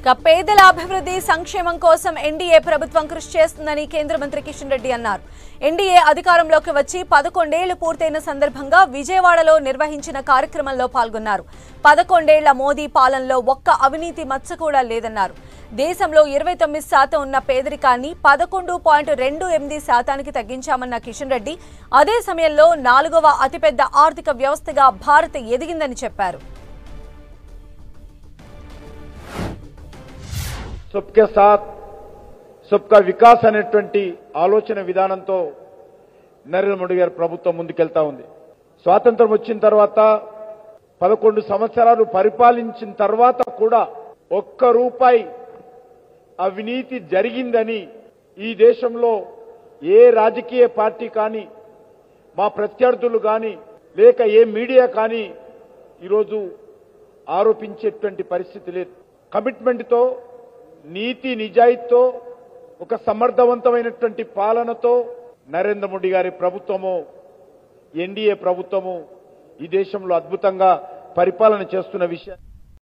పేదల అభివృద్ధి సంక్షేమం కోసం ఎన్డీఏ ప్రభుత్వం కృషి చేస్తుందని కేంద్ర మంత్రి కిషన్ రెడ్డి అన్నారు. ఎన్డీఏ అధికారంలోకి వచ్చి 11 ఏళ్లు పూర్తయిన సందర్భంగా విజయవాడలో నిర్వహించిన కార్యక్రమంలో పాల్గొన్నారు. 11 ఏళ్ల మోదీ పాలనలో ఒక్క అవినీతి మచ్చ కూడా లేదన్నారు. దేశంలో 29% ఉన్న పేదరికాన్ని 11.28% తగ్గించామన్న కిషన్ రెడ్డి అదే సమయంలో 4వ అతిపెద్ద ఆర్థిక వ్యవస్థగా భారత్ ఎదిగిందని చెప్పారు. सबके साथ सबका వికాస్ అనేటువంటి ఆలోచన విధానంతో నరేంద్ర మోడీ గారి ప్రభుత్వం ముందుకెళ్తా ఉంది. స్వాతంత్రం వచ్చిన తర్వాత 11 సంవత్సరాలు పరిపాలించిన తర్వాత కూడా ఒక్క రూపాయి అవినీతి జరిగిందని ఈ దేశంలో ఏ రాజకీయ పార్టీ కానీ మా ప్రత్యర్థులు కానీ లేక ఏ మీడియా కానీ ఈరోజు ఆరోపించేటువంటి పరిస్థితి లేదు. కమిట్మెంట్తో నీతి నిజాయితీతో ఒక సమర్థవంతమైనటువంటి పాలనతో నరేంద్ర మోడీ గారి ప్రభుత్వము ఎన్డీఏ ప్రభుత్వము ఈ దేశంలో అద్భుతంగా పరిపాలన చేస్తున్న విషయం